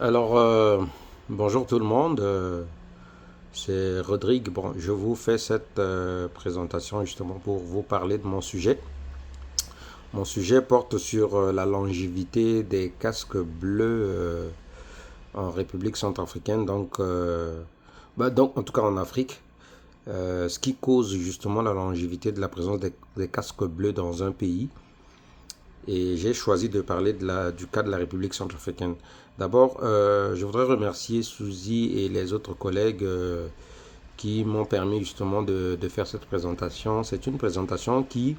Alors, bonjour tout le monde, c'est Rodrigue. Bon, je vous fais cette présentation justement pour vous parler de mon sujet. Mon sujet porte sur la longévité des casques bleus en République centrafricaine, donc en tout cas en Afrique. Ce qui cause justement la longévité de la présence des casques bleus dans un pays. Et j'ai choisi de parler du cas de la République centrafricaine. D'abord, je voudrais remercier Suzy et les autres collègues qui m'ont permis justement de faire cette présentation. C'est une présentation qui,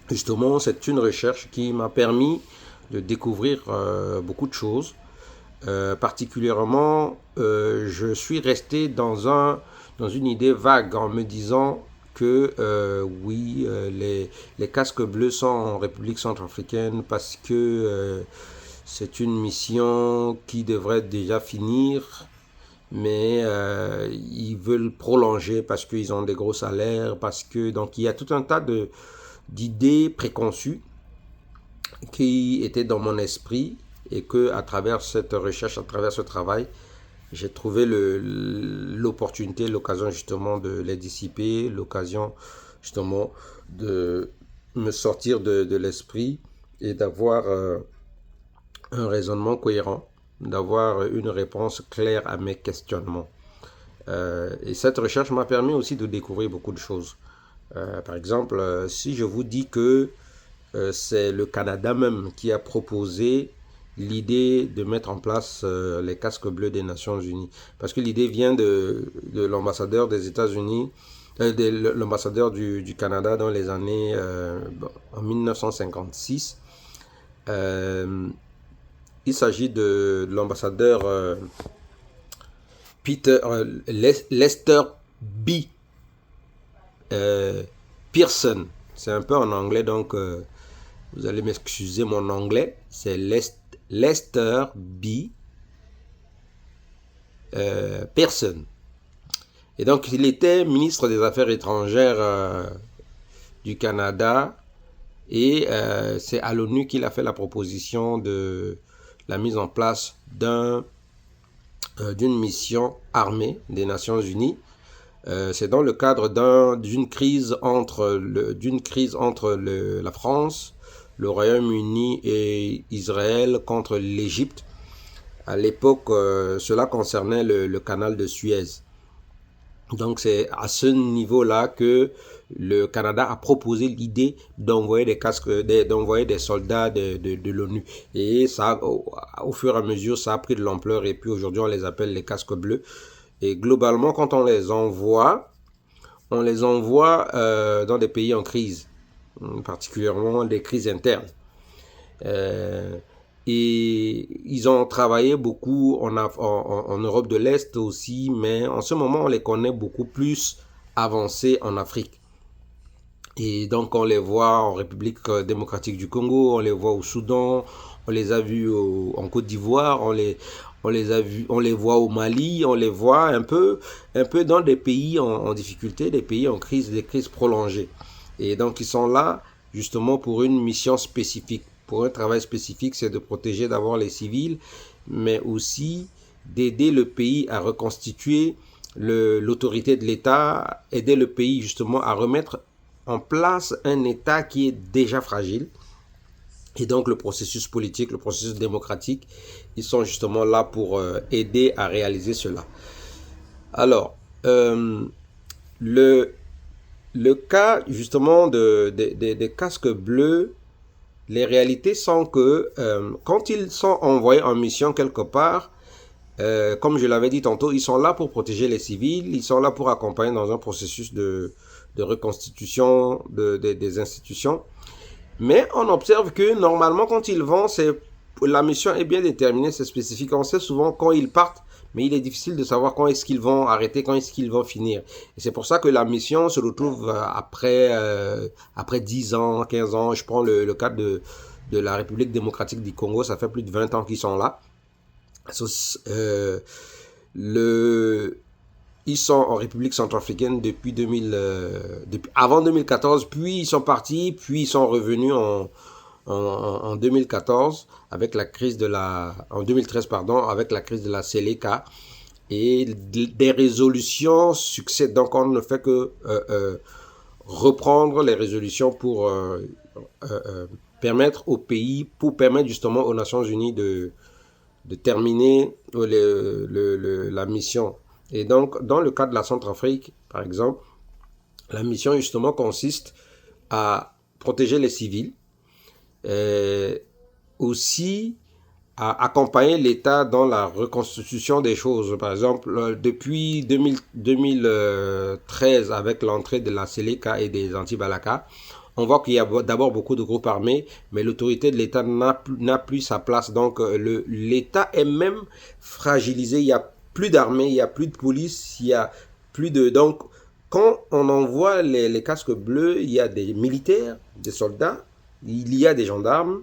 justement, c'est une recherche qui m'a permis de découvrir beaucoup de choses. Particulièrement, je suis resté dans une idée vague en me disant que oui, les casques bleus sont en République centrafricaine parce que c'est une mission qui devrait déjà finir, mais ils veulent prolonger parce qu'ils ont des gros salaires, parce que donc il y a tout un tas d'idées préconçues qui étaient dans mon esprit et que à travers cette recherche, à travers ce travail, j'ai trouvé l'opportunité, l'occasion justement de les dissiper, l'occasion justement de me sortir de l'esprit et d'avoir un raisonnement cohérent, d'avoir une réponse claire à mes questionnements. Et cette recherche m'a permis aussi de découvrir beaucoup de choses. Par exemple, si je vous dis que c'est le Canada même qui a proposé l'idée de mettre en place les casques bleus des Nations Unies. Parce que l'idée vient de l'ambassadeur des États-Unis, de l'ambassadeur du Canada dans les années en 1956. Euh, il s'agit de l'ambassadeur Lester B. euh, Pearson. C'est un peu en anglais, donc vous allez m'excuser mon anglais. C'est Lester B. Pearson. Et donc, il était ministre des Affaires étrangères du Canada. Et c'est à l'ONU qu'il a fait la proposition de la mise en place d'une mission armée des Nations Unies. C'est dans le cadre d'une crise entre la France, le Royaume-Uni et Israël contre l'Égypte. À l'époque, cela concernait le canal de Suez. Donc c'est à ce niveau-là que le Canada a proposé l'idée d'envoyer d'envoyer des soldats de l'ONU. Et ça, au fur et à mesure, ça a pris de l'ampleur. Et puis aujourd'hui, on les appelle les casques bleus. Et globalement, quand on les envoie dans des pays en crise, particulièrement des crises internes. Euh, et ils ont travaillé beaucoup en Europe de l'Est aussi, mais en ce moment, on les connaît beaucoup plus avancés en Afrique. Et donc, on les voit en République démocratique du Congo, on les voit au Soudan, on les a vus en Côte d'Ivoire, on les voit au Mali, on les voit un peu dans des pays en difficulté, des pays en crise, des crises prolongées. Et donc, ils sont là justement pour une mission spécifique, pour un travail spécifique, c'est de protéger d'abord les civils, mais aussi d'aider le pays à reconstituer l'autorité de l'État, aider le pays justement à remettre en place un État qui est déjà fragile. Et donc le processus politique, le processus démocratique, ils sont justement là pour aider à réaliser cela. Alors, le, le cas justement des casques bleus, les réalités sont que quand ils sont envoyés en mission quelque part, comme je l'avais dit tantôt, ils sont là pour protéger les civils, ils sont là pour accompagner dans un processus de reconstitution des institutions. Mais on observe que normalement, quand ils vont, la mission est bien déterminée, c'est spécifique. On sait souvent quand ils partent, mais il est difficile de savoir quand est-ce qu'ils vont arrêter, quand est-ce qu'ils vont finir. Et c'est pour ça que la mission se retrouve après 10 ans, 15 ans. Je prends le cas de la République démocratique du Congo, ça fait plus de 20 ans qu'ils sont là. Euh, le, ils sont en République centrafricaine depuis avant 2014, puis ils sont partis, puis ils sont revenus en 2014 avec la crise de en 2013 pardon, avec la crise de la Seleka, et des résolutions succèdent. Donc on ne fait que reprendre les résolutions pour permettre au pays, pour permettre justement aux Nations Unies de terminer la mission. Et donc, dans le cas de la Centrafrique, par exemple, la mission justement consiste à protéger les civils, aussi à accompagner l'État dans la reconstitution des choses. Par exemple, depuis 2013, avec l'entrée de la Seleka et des anti-Balaka, on voit qu'il y a d'abord beaucoup de groupes armés, mais l'autorité de l'État n'a plus sa place. Donc l'État est même fragilisé. Il n'y a plus d'armée, il n'y a plus de police, il n'y a plus de... Donc quand on envoie les casques bleus, il y a des militaires, des soldats, il y a des gendarmes,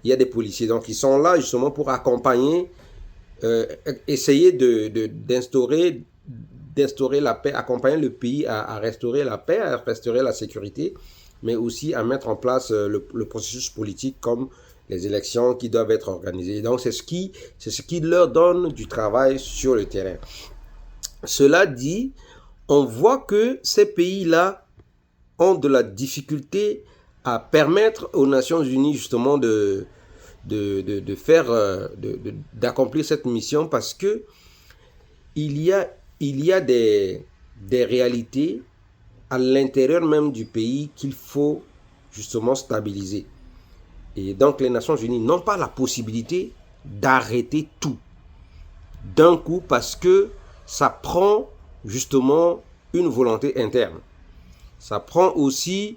il y a des policiers. Donc ils sont là justement pour accompagner, essayer d'instaurer la paix, accompagner le pays à restaurer la paix, à restaurer la sécurité, mais aussi à mettre en place le processus politique comme les élections qui doivent être organisées. Donc c'est ce qui leur donne du travail sur le terrain. Cela dit, on voit que ces pays-là ont de la difficulté à permettre aux Nations Unies justement d'accomplir cette mission, parce que il y a des réalités à l'intérieur même du pays qu'il faut justement stabiliser. Et donc les Nations Unies n'ont pas la possibilité d'arrêter tout d'un coup, parce que ça prend justement une volonté interne. Ça prend aussi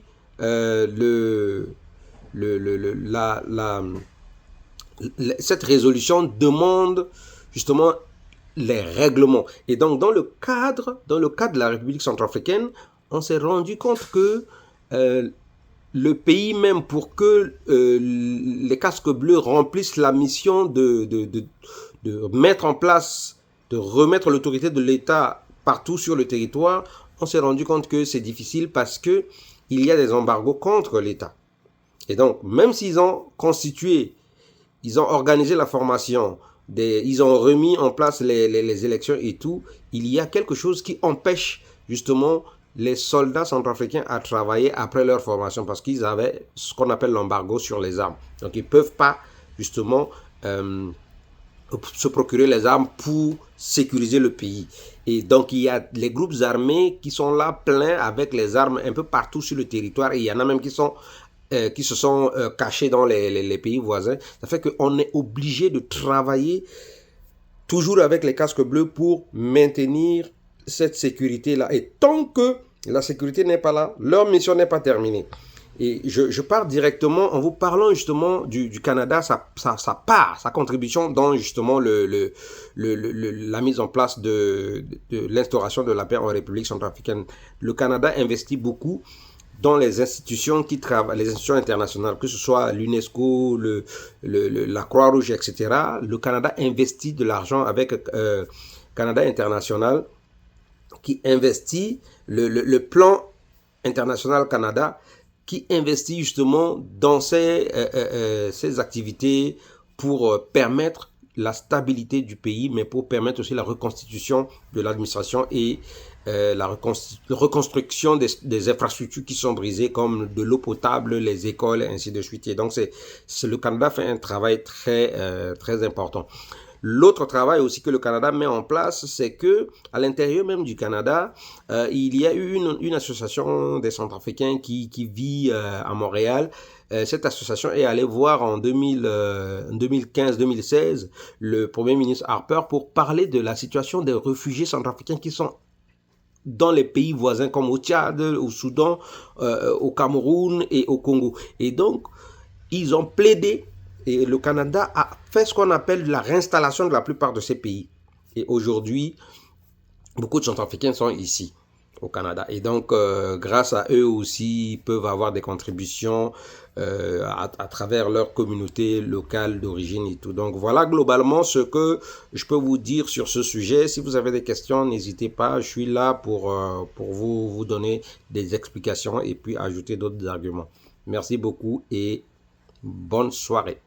cette résolution demande justement les règlements. Et donc dans le cadre de la République centrafricaine, on s'est rendu compte que le pays même, pour que les casques bleus remplissent la mission de mettre en place, de remettre l'autorité de l'État partout sur le territoire, on s'est rendu compte que c'est difficile, parce que il y a des embargos contre l'État. Et donc, même s'ils ont constitué, ils ont organisé la formation, ils ont remis en place les élections et tout, il y a quelque chose qui empêche justement les soldats centrafricains à travailler après leur formation, parce qu'ils avaient ce qu'on appelle l'embargo sur les armes. Donc ils ne peuvent pas justement se procurer les armes pour sécuriser le pays. Et donc il y a les groupes armés qui sont là pleins avec les armes un peu partout sur le territoire, et il y en a même qui se sont cachés dans les pays voisins. Ça fait qu'on est obligé de travailler toujours avec les casques bleus pour maintenir cette sécurité-là. Et tant que la sécurité n'est pas là, leur mission n'est pas terminée. Et je pars directement en vous parlant justement du Canada, sa contribution dans justement la mise en place de l'instauration de la paix en République centrafricaine. Le Canada investit beaucoup dans les institutions qui travaillent, les institutions internationales, que ce soit l'UNESCO, la Croix-Rouge, etc. Le Canada investit de l'argent avec Canada International, qui investit le plan international Canada, qui investit justement dans ces activités pour permettre la stabilité du pays, mais pour permettre aussi la reconstitution de l'administration et la reconstruction des infrastructures qui sont brisées, comme de l'eau potable, les écoles, et ainsi de suite. Et donc, le Canada fait un travail très important. L'autre travail aussi que le Canada met en place, c'est que à l'intérieur même du Canada, il y a eu une association des Centrafricains qui vit à Montréal. Cette association est allée voir en 2015-2016 le Premier ministre Harper pour parler de la situation des réfugiés centrafricains qui sont dans les pays voisins, comme au Tchad, au Soudan, au Cameroun et au Congo. Et donc, ils ont plaidé, et le Canada a fait ce qu'on appelle la réinstallation de la plupart de ces pays. Et aujourd'hui, beaucoup de Centrafricains sont ici, au Canada. Et donc, grâce à eux aussi, ils peuvent avoir des contributions à travers leur communauté locale d'origine et tout. Donc, voilà globalement ce que je peux vous dire sur ce sujet. Si vous avez des questions, n'hésitez pas. Je suis là pour vous donner des explications et puis ajouter d'autres arguments. Merci beaucoup et Bonne soirée.